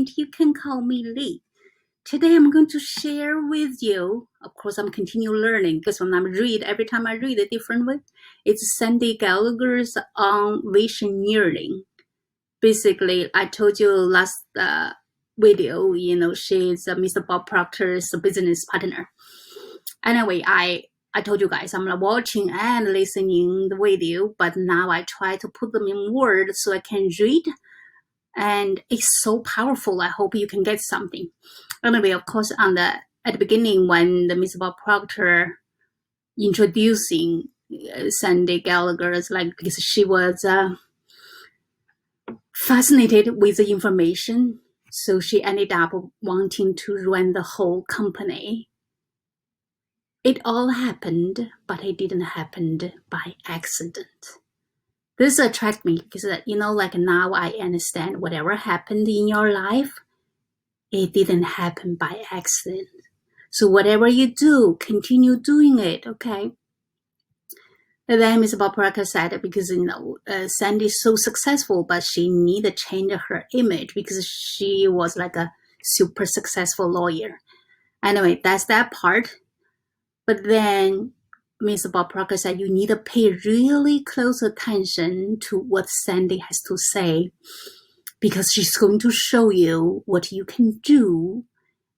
point, you can call me Lee. Today I'm going to share with you, of course I'm continue learning because when every time I read a different way, it's Sandy Gallagher's on Visioneering. Basically, I told you last video, she's Mr. Bob Proctor's business partner. Anyway, I told you guys I'm watching and listening the video, but now I try to put them in words so I can read. And it's so powerful. I hope you can get something. Anyway, of course, at the beginning when the Mr. Bob Proctor introducing Sandy Gallagher, because she was fascinated with the information, so she ended up wanting to run the whole company. It all happened, but it didn't happen by accident. This attracts me because, now I understand whatever happened in your life, it didn't happen by accident. So whatever you do, continue doing it, okay? And then Ms. Bob Proctor said, because, Sandy's so successful, but she needed to change her image because she was like a super successful lawyer. Anyway, that's that part. But then Mr. Bob Proctor said you need to pay really close attention to what Sandy has to say because she's going to show you what you can do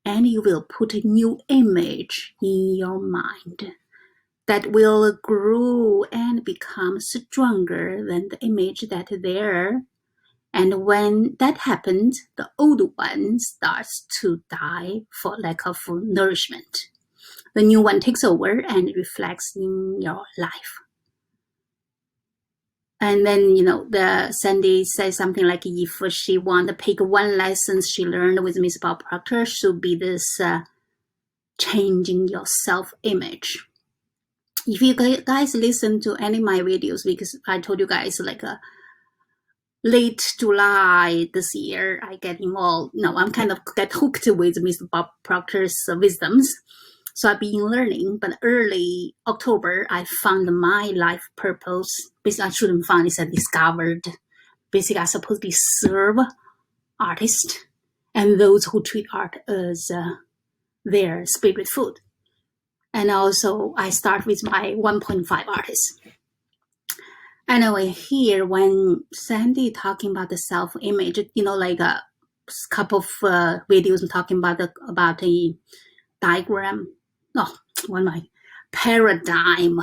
and you will put a new image in your mind that will grow and become stronger than the image that's there. And when that happens, the old one starts to die for lack of nourishment. The new one takes over and reflects in your life. And then, the Sandy says something like if she want to pick one lesson she learned with Miss Bob Proctor, should be this changing your self-image. If you guys listen to any of my videos, because I told you guys late July this year, I get involved. I'm kind of get hooked with Mr. Bob Proctor's wisdoms. So I've been learning, but early October, I found my life purpose. Basically, I shouldn't find, it's discovered. Basically, I supposed to serve artists and those who treat art as their spirit food. And also, I start with my 1.5 artists. Anyway, here, when Sandy talking about the self-image, a couple of videos talking about the diagram. Paradigm,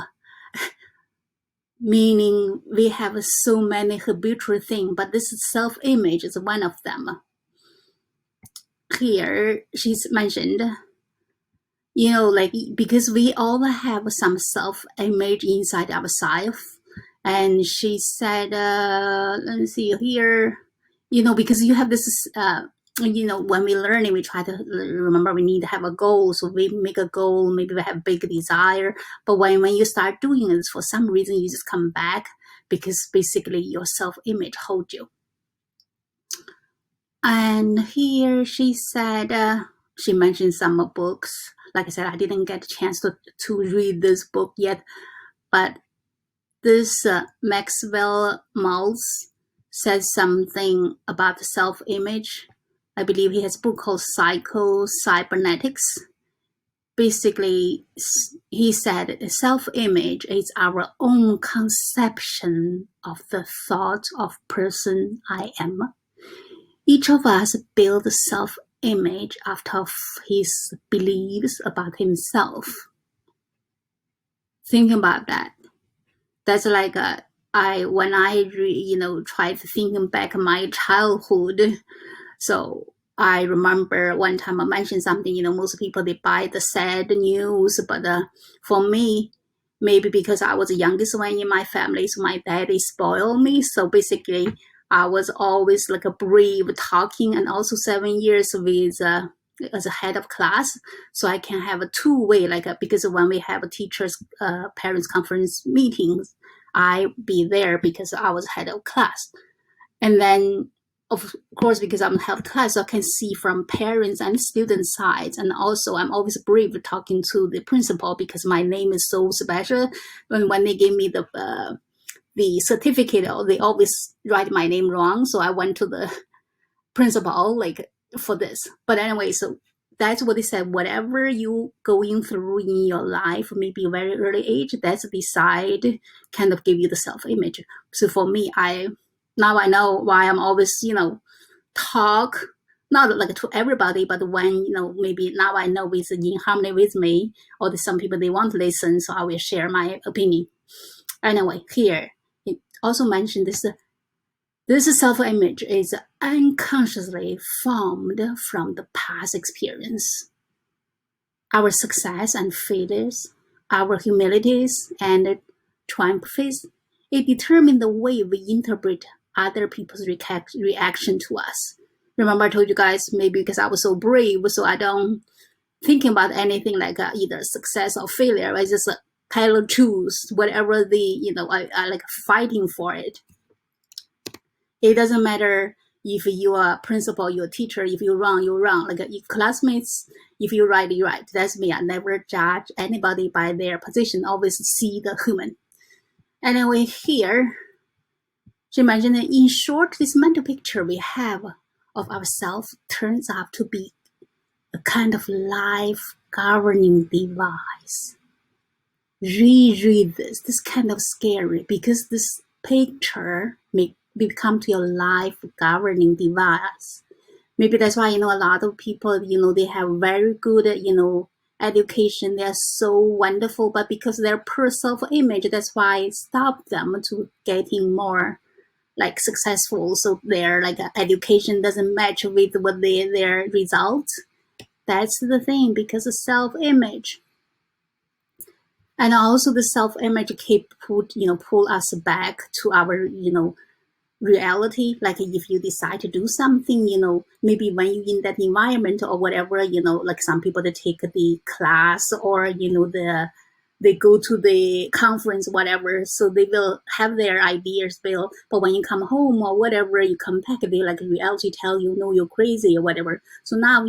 meaning we have so many habitual things, but this self-image is one of them. Here, she's mentioned, because we all have some self-image inside ourselves. And she said, let me see here, because you have this when we learn, we try to remember we need to have a goal. So we make a goal, maybe we have big desire. But when you start doing it, for some reason, you just come back because basically your self-image holds you. And here she said, she mentioned some books. Like I said, I didn't get a chance to read this book yet. But this Maxwell Maltz says something about the self-image. I believe he has a book called Psycho-Cybernetics. Basically, he said self-image is our own conception of the thought of person I am. Each of us builds self-image after his beliefs about himself. Think about that. That's like when I try to think back my childhood. So I remember one time I mentioned something, most people, they buy the sad news, but for me, maybe because I was the youngest one in my family, so my daddy spoiled me. So basically, I was always like a brave talking, and also 7 years with as a head of class. So I can have a two-way, because when we have a teachers' parents conference meetings, I be there because I was head of class. And then, of course, because I'm head of class, so I can see from parents and student sides. And also, I'm always brave talking to the principal because my name is so special. When they gave me the certificate, they always write my name wrong. So I went to the principal, for this. But anyway, so that's what they said. Whatever you going through in your life, maybe a very early age, that's decide kind of give you the self-image. So for me, now I know why I'm always, talk not like to everybody, but when maybe now I know it's in harmony with me, or some people they want to listen, so I will share my opinion. Anyway, here it also mentioned this self-image is unconsciously formed from the past experience. Our success and failures, our humilities and triumphs, it determines the way we interpret other people's reaction to us. Remember I told you guys, maybe because I was so brave, so I don't thinking about anything like either success or failure. I just tell the truth, whatever I like fighting for it. It doesn't matter if you are principal, you're a teacher, if you're wrong, you're wrong. Like if classmates, if you're right, you're right. That's me. I never judge anybody by their position, always see the human. Anyway, here, she mentioned that in short, this mental picture we have of ourselves turns out to be a kind of life governing device. Reread this. This is kind of scary because this picture may become to your life governing device. Maybe that's why, a lot of people, they have very good, education. They're so wonderful, but because their poor self-image, that's why it stopped them to getting more like successful. So their like education doesn't match with what their results. That's the thing, because of self-image. And also the self-image keep pull us back to our, reality. Like if you decide to do something, maybe when you're in that environment or whatever, like some people they take the class or, they go to the conference, whatever, so they will have their ideas built. But when you come home or whatever, you come back, they like reality tell you, no, you're crazy or whatever. So now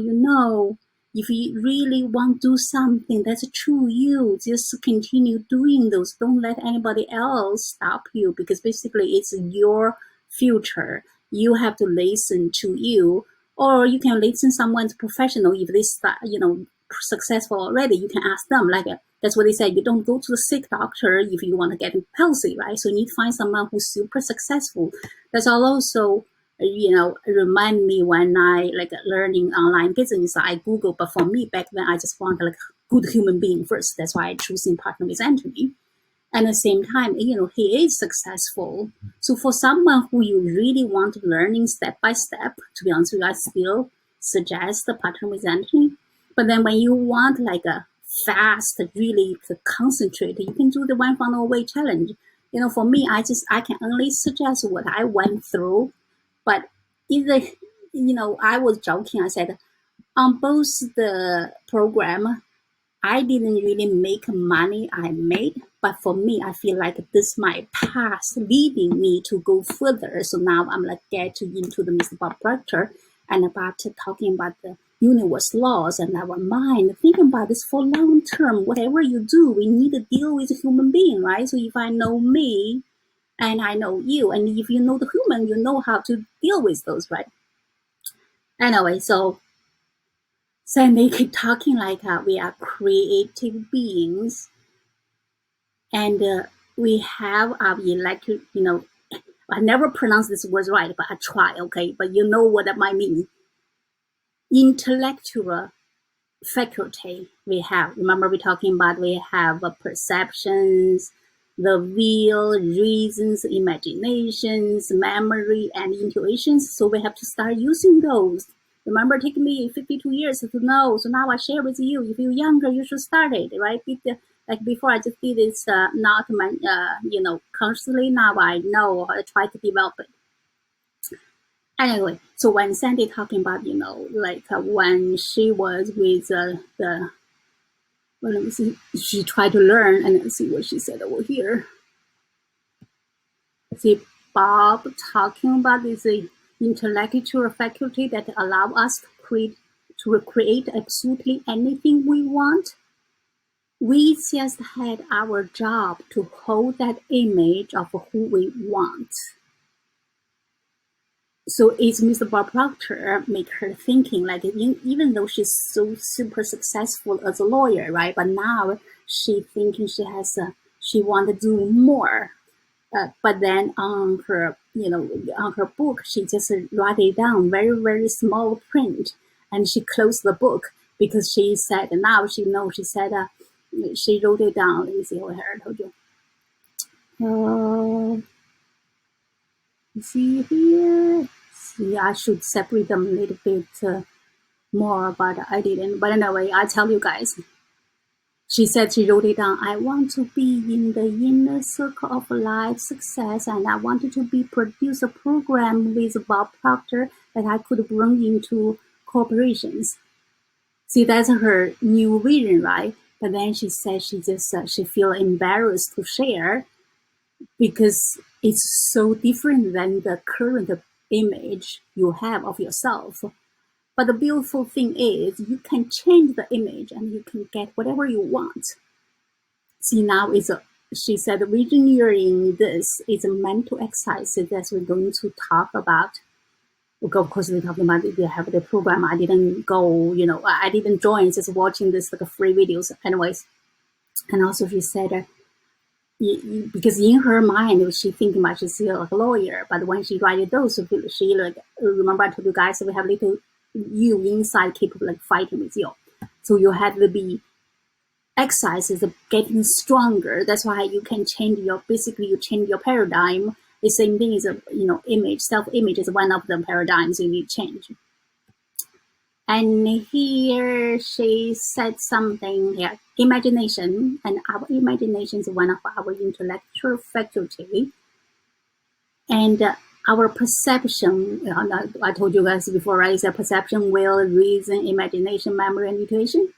if you really want to do something that's true you, just continue doing those. Don't let anybody else stop you, because basically it's your future. You have to listen to you, or you can listen someone's professional. If they start, successful already, you can ask them. Like that's what they say. You don't go to the sick doctor if you want to get healthy, right? So you need to find someone who's super successful. That's all also remind me when I like learning online business, I Google, but for me back then, I just want like good human being first. That's why I choosing partner with Anthony. And at the same time, he is successful. So for someone who you really want to learning step by step, to be honest with you, I still suggest the partner with Anthony. But then when you want like a fast, really to concentrate, you can do the one funnel away challenge. For me, I can only suggest what I went through. But either, I was joking. I said, on both the program, I didn't really make money I made. But for me, I feel like this my past leading me to go further. So now I'm like get into the Mr. Bob Proctor and about talking about the universe laws and our mind. Thinking about this for long term. Whatever you do, we need to deal with a human being, right? So if I know me, and I know you, and if you know the human, you know how to deal with those, right? Anyway, so they keep talking like we are creative beings, and we have our electric, I never pronounce this word right, but I try, okay? But you know what that might mean. Intellectual faculty we have. Remember we talking about we have perceptions, the will, reasons, imaginations, memory, and intuitions. So we have to start using those. Remember, it took me 52 years to know. So now I share with you. If you're younger, you should start it, right? Like before, I just did it not, constantly. Now I know. I try to develop it. Anyway, so when Sandy talking about, when she was with well, let me see, she tried to learn, and let's see what she said over here. See, Bob talking about this intellectual faculty that allow us to recreate absolutely anything we want. We just had our job to hold that image of who we want. So it's Mr. Bob Proctor make her thinking like even though she's so super successful as a lawyer, right? But now she thinking she want to do more. But then on her on her book she just write it down very small print, and she closed the book because she said now she knows she said she wrote it down. Let me see what I told you. See here. See, I should separate them a little bit more, but I didn't. But anyway, I tell you guys. She said she wrote it down. I want to be in the inner circle of life success, and I wanted to be produce a program with Bob Proctor that I could bring into corporations. See, that's her new vision, right? But then she said she just she feel embarrassed to share because it's so different than the current image you have of yourself. But the beautiful thing is you can change the image and you can get whatever you want. See, now she said Visioneering this is a mental exercise that we're going to talk about. Of course, we're talking about they have the program. I didn't go, I didn't join, just watching this like free videos. Anyways, and also she said, because in her mind, she thinking about she's still like a lawyer, but when she writes those, she like, remember I told you guys, we have little you inside capable like fighting with you. So you have to be exercises of getting stronger. That's why you can change you change your paradigm. The same thing is image, self-image is one of the paradigms you need to change. And here she said something here. Imagination, and our imagination is one of our intellectual faculty. And our perception, I told you guys before, right? It's a perception, will, reason, imagination, memory, and intuition.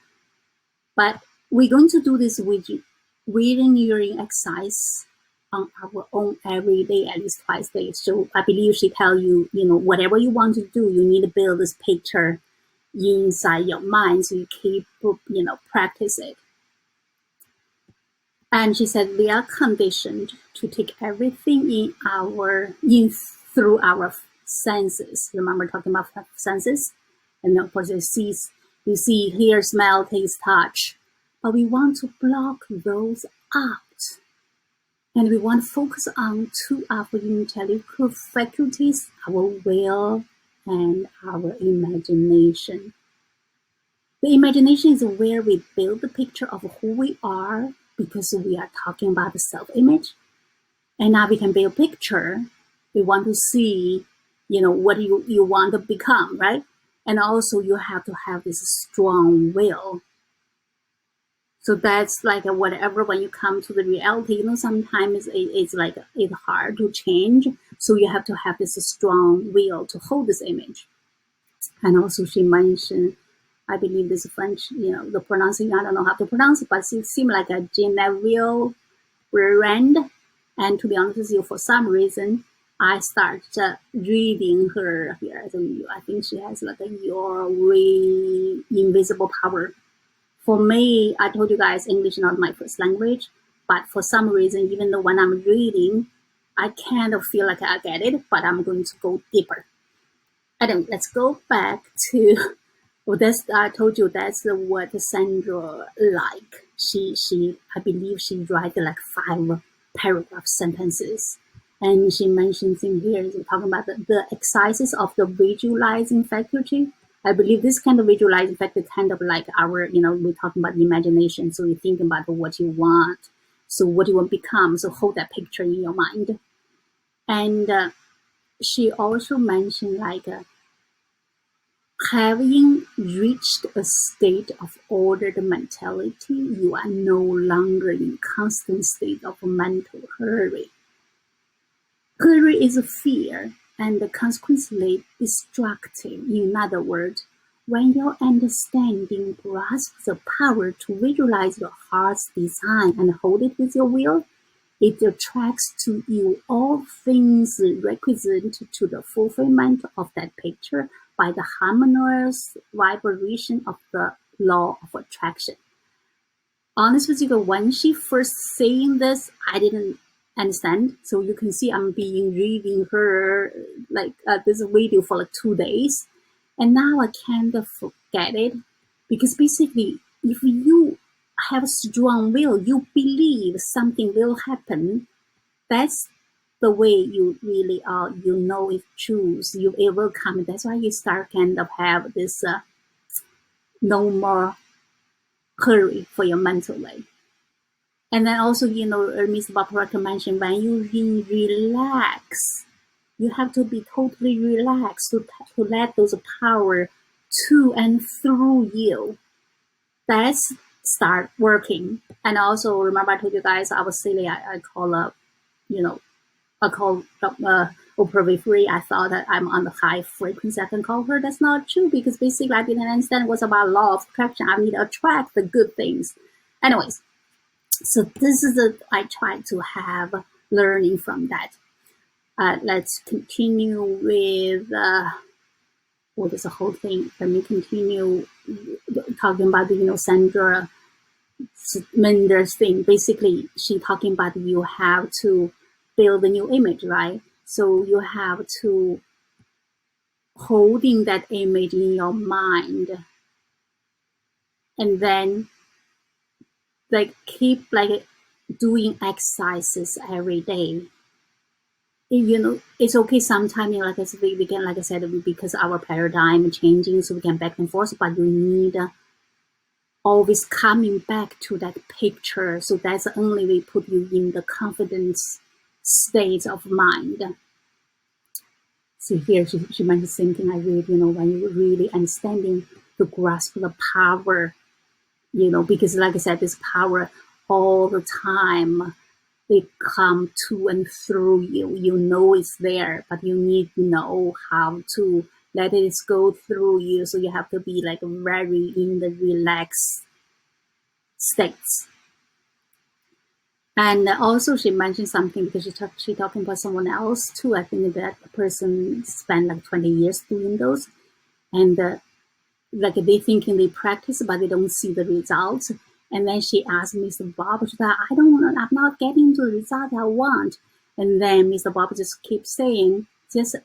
But we're going to do this Visioneering exercise on our own every day, at least twice a day. So I believe she tell you, whatever you want to do, you need to build this picture inside your mind so you keep, practice it. And she said we are conditioned to take everything in through our senses. Remember talking about senses? And of course you see, hear, smell, taste, touch. But we want to block those out. And we want to focus on two of our intellectual faculties, our will and our imagination. The imagination is where we build the picture of who we are, because we are talking about the self-image. And now we can build a picture. We want to see, what you want to become, right? And also you have to have this strong will. So that's like whatever, when you come to the reality, sometimes it's hard to change. So you have to have this strong will to hold this image. And also she mentioned, I believe this French, the pronouncing, I don't know how to pronounce it, but it seemed like a Genevieve Rand. And to be honest with you, for some reason, I started reading her here. So I think she has like your invisible power. For me, I told you guys English is not my first language, but for some reason, even though when I'm reading, I kind of feel like I get it, but I'm going to go deeper. Anyway, let's go back to, I told you that's what Sandra like. I believe she write like 5 paragraph sentences. And she mentions in here, talking about the exercises of the visualizing faculty. I believe this kind of visualizing faculty kind of like our, we're talking about the imagination. So you think about what you want. So what you want to become. So hold that picture in your mind. And she also mentioned having reached a state of ordered mentality, you are no longer in constant state of mental hurry. Hurry is a fear and consequently destructive. In other words, when your understanding grasps the power to visualize your heart's design and hold it with your will, it attracts to you all things requisite to the fulfillment of that picture by the harmonious vibration of the law of attraction. Honestly, when she first saying this, I didn't Understand? So you can see I'm being reading her like this video for like 2 days, and now I kind of forget it, because basically if you have a strong will, you believe something will happen, that's the way you really are. You know it's true. It will come. That's why you start kind of have this no more hurry for your mental life. And then also, Mr. Proctor mentioned, when you relax, you have to be totally relaxed to let those power to and through you. That's start working. And also, remember I told you guys I was silly. I call I call Oprah Winfrey. I thought that I'm on the high frequency. I can call her. That's not true, because basically I didn't understand what's about law of attraction. I need to attract the good things. Anyways, so this is I try to have learning from that. Let's continue with what is the whole thing. Let me continue talking about the Sandra Mendes thing. Basically, she talking about you have to build a new image, right? So you have to holding that image in your mind, and then like keep like doing exercises every day. It's okay sometimes, like I said, we can, like I said, because our paradigm changing, so we can back and forth, but you need always coming back to that picture. So that's the only way put you in the confidence state of mind. So here she mentioned the same thing I read, when you're really understanding to grasp the power, because like I said, this power all the time, they come to and through you. You know it's there, but you need to know how to let it go through you. So you have to be like very in the relaxed states. And also she mentioned something, because she talking about someone else too. I think that person spent like 20 years doing those, and like they thinking they practice, but they don't see the results. And then she asked Mr. Bob, she said, I'm not getting the result I want. And then Mr. Bob just keeps saying, just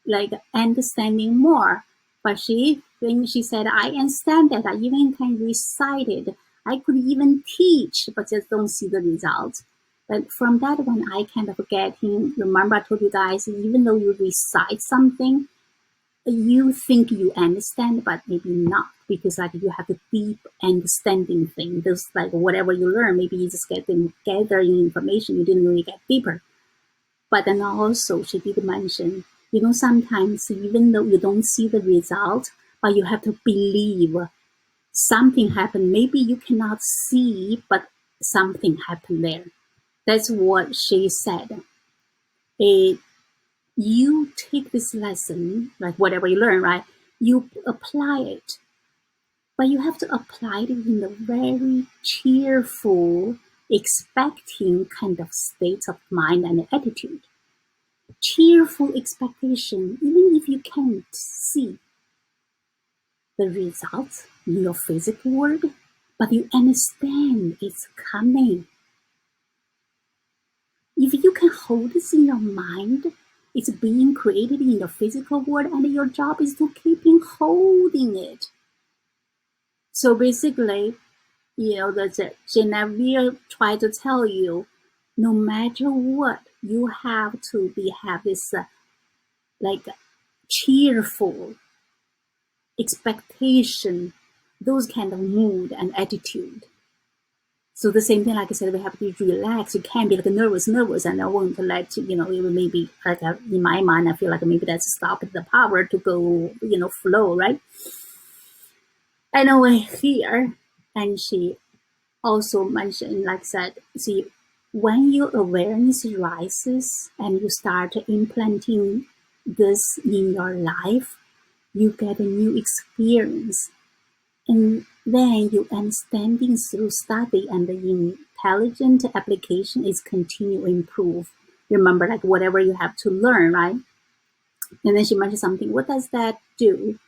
like understanding more. But she said, I understand that. I even can recite it. I could even teach, but just don't see the results. But from that one, I kind of getting, remember I told you guys, even though you recite something, you think you understand, but maybe not, because like you have a deep understanding thing. There's like whatever you learn, maybe you just gathering information, you didn't really get deeper. But then also she did mention, sometimes even though you don't see the result, but you have to believe something happened. Maybe you cannot see, but something happened there. That's what she said. You take this lesson, like whatever you learn, right? You apply it, but you have to apply it in a very cheerful, expecting kind of state of mind and attitude. Cheerful expectation, even if you can't see the results in your physical world, but you understand it's coming. If you can hold this in your mind, it's being created in the physical world, and your job is to keep holding it. So basically, the Genevieve tried to tell you, no matter what, you have to have this like cheerful expectation, those kind of mood and attitude. So the same thing, like I said, we have to relax. You can't be like nervous, and I won't let, it maybe like in my mind, I feel like maybe that's stopping the power to go, flow, right? Anyway, here, and she also mentioned, like I said, see, when your awareness rises and you start implanting this in your life, you get a new experience. And then your understanding through study and the intelligent application is continue to improve. Remember, like whatever you have to learn, right? And then she mentioned something. What does that do?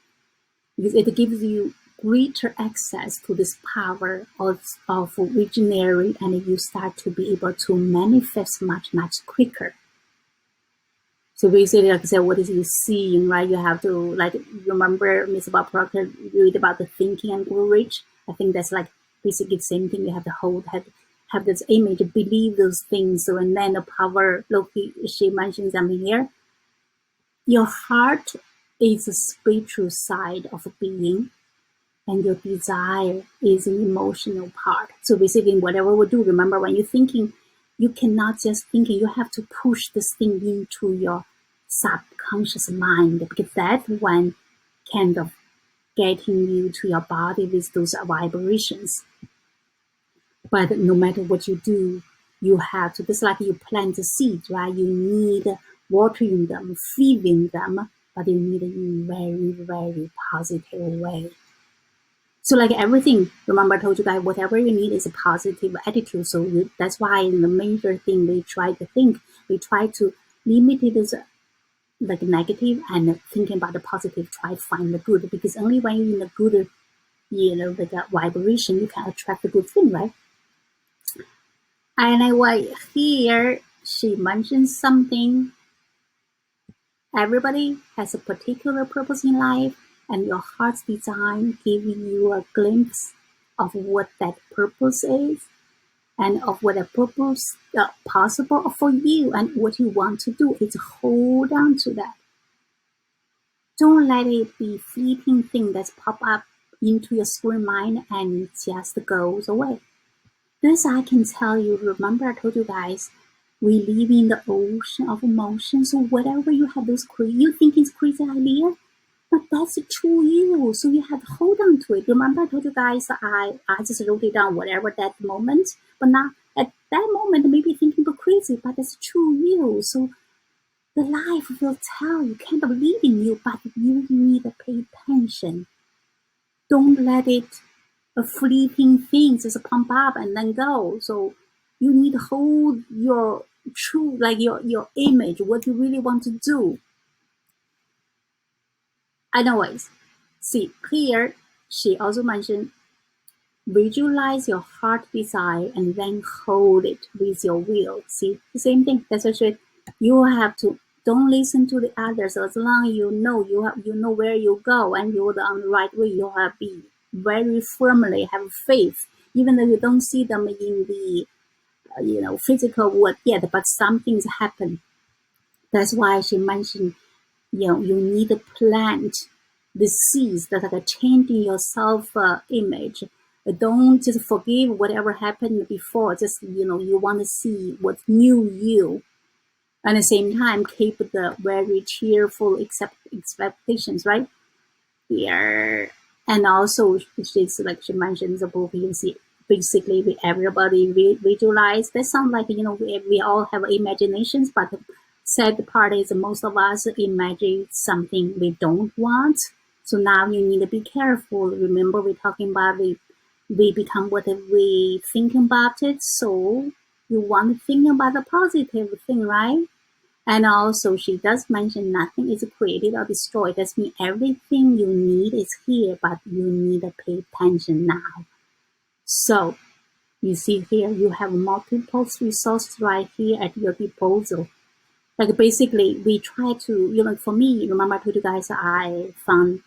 Because it gives you greater access to this power of visionary, and you start to be able to manifest much, much quicker. So basically, like I said, what is you seeing, right? You have to, like, remember Miss Bob Proctor read about the thinking and grow rich. I think that's like basically the same thing. You have to have this image, believe those things. So, and then the power, look, she mentions something here. Your heart is a spiritual side of being, and your desire is an emotional part. So basically, whatever we do, remember when you're thinking, you cannot just think, you have to push this thing into your subconscious mind, because that's when kind of getting you to your body with those vibrations. But no matter what you do, you have to, just like you plant the seeds, right? You need watering them, feeding them, but you need it in a very, very positive way. So like everything, remember I told you guys, whatever you need is a positive attitude. So that's why in the major thing we try to think, we try to limit it as like negative, and thinking about the positive, try to find the good, because only when you're in a good, like a vibration, you can attract the good thing, right? And here she mentions something. Everybody has a particular purpose in life, and your heart's design gives you a glimpse of what that purpose is, and of what a purpose possible for you, and what you want to do. Is hold on to that. Don't let it be fleeting thing that's pop up into your screen mind and just goes away. This I can tell you. Remember I told you guys, we live in the ocean of emotions. So whatever you have those you think it's crazy idea, but that's true you. So you have to hold on to it. Remember I told you guys, I just wrote it down, whatever that moment, but now at that moment maybe thinking about crazy, but it's true you. So the life will tell you, kind of leading you, but you need to pay attention. Don't let it a fleeting thing just pump up and then go. So you need to hold your true, like your image, what you really want to do. Anyways, see here, she also mentioned, visualize your heart desire and then hold it with your will. See, the same thing. That's what you have to. Don't listen to the others. As long as you know where you go and you're on the right way, you have to be very firmly have faith, even though you don't see them in the physical world yet, but some things happen. That's why she mentioned, you need to plant the seeds that are changing your self image. Don't just forgive whatever happened before. Just you want to see what's new you. At the same time, keep the very cheerful expectations, right? Here. And also, she's like she mentions the book, you see, basically everybody visualize. That sounds like, we all have imaginations, but the sad part is most of us imagine something we don't want. So now you need to be careful. Remember, we're talking about we become what we think about it. So you want to think about the positive thing, right? And also, she does mention nothing is created or destroyed. That means everything you need is here, but you need to pay attention now. So, you see here, you have multiple resources right here at your disposal. Like basically, we try to, for me, remember I told you guys I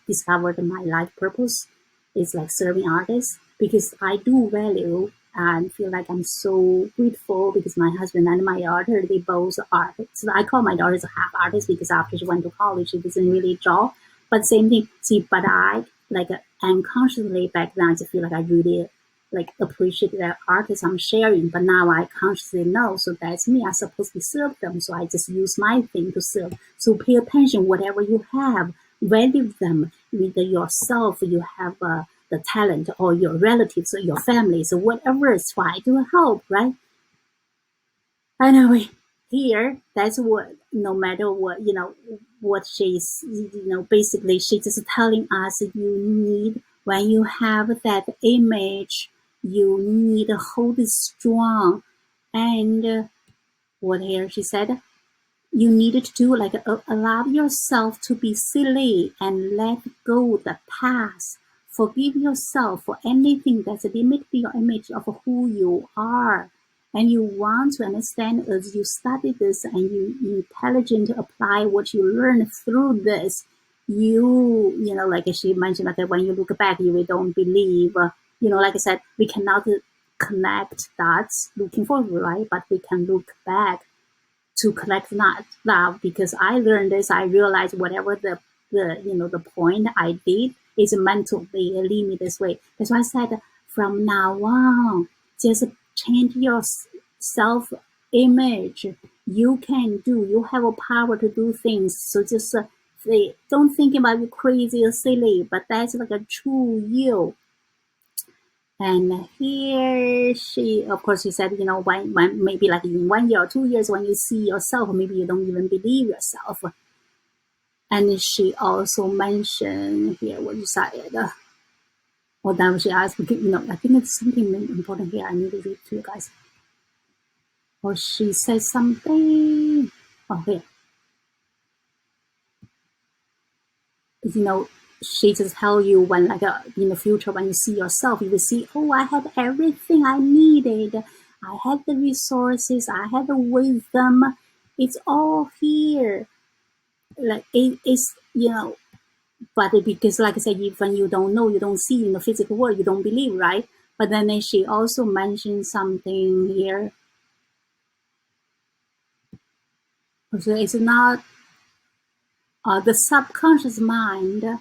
discovered my life purpose is like serving artists, because I do value and feel like I'm so grateful because my husband and my daughter, they both are artists. So I call my daughter a half artist because after she went to college, she doesn't really draw. But same thing, but I like unconsciously back then I just feel like I really like appreciate the artists I'm sharing, but now I consciously know, so that's me. I'm supposed to serve them, so I just use my thing to serve. So pay attention, whatever you have, value them. Either yourself, you have the talent, or your relatives, or your family, so whatever, try to help, right? Anyway, here, that's what, no matter what, what she's, basically she's just telling us you need, when you have that image, you need to hold it strong. And what here she said, you needed to do allow yourself to be silly and let go the past. Forgive yourself for anything that's limited your image of who you are. And you want to understand as you study this and you intelligently apply what you learn through this, like she mentioned, like when you look back, you don't believe, like I said, we cannot connect dots looking forward, right? But we can look back to collect that because I learned this, I realized whatever the point I did is meant to be lead me this way. That's why I said from now on, just change your self image. You can do. You have a power to do things. So just don't think about you crazy or silly, but that's like a true you. And here she, of course, she said, when maybe like in 1 year or 2 years, when you see yourself, maybe you don't even believe yourself. And she also mentioned here what you said. Well, then she asked, I think it's something important here. I need to read to you guys. Or she said something. Oh, here. She just tell you when in the future when you see yourself, you will see, oh, I had everything I needed. I had the resources, I had the wisdom. It's all here. Like it's but because like I said, when you don't know, you don't see in the physical world, you don't believe, right? But then she also mentioned something here. So it's not the subconscious mind,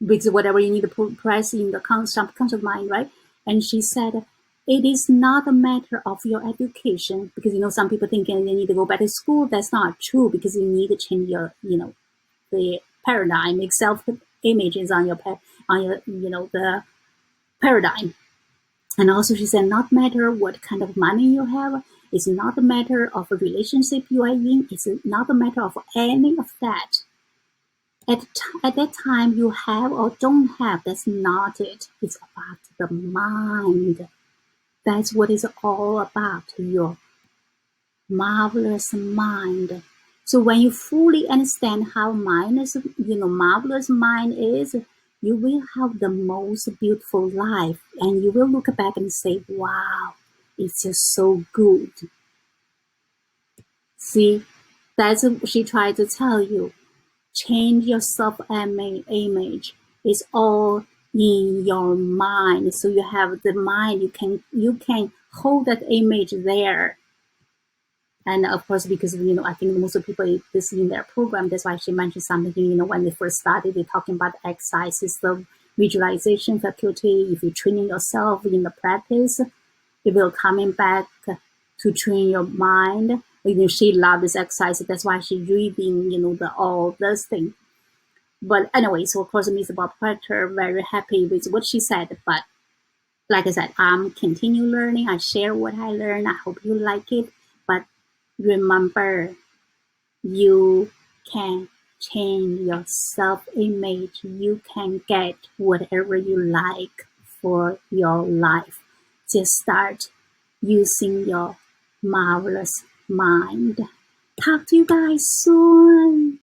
because whatever you need to press in the subconscious mind, right? And she said, it is not a matter of your education, because some people think you need to go back to school. That's not true, because you need to change your the paradigm. Self image is on your the paradigm. And also she said, not matter what kind of money you have, it's not a matter of a relationship you are in, it's not a matter of any of that. At that time, you have or don't have, that's not it. It's about the mind. That's what it's all about, your marvelous mind. So when you fully understand how marvelous mind is, you will have the most beautiful life. And you will look back and say, wow, it's just so good. See, that's what she tried to tell you. Change your self-image. It's all in your mind. So you have the mind. You can hold that image there. And of course, because I think most of people this in their program. That's why she mentioned something. When they first started, they're talking about the exercises, the visualization faculty. If you're training yourself in the practice, it will coming back to train your mind. She loved this exercise. That's why she's reading, all those things. But anyway, so of course, Mr. Bob Proctor very happy with what she said. But like I said, I'm continue learning. I share what I learned. I hope you like it. But remember, you can change your self-image. You can get whatever you like for your life. Just start using your marvelous mind. Talk to you guys soon.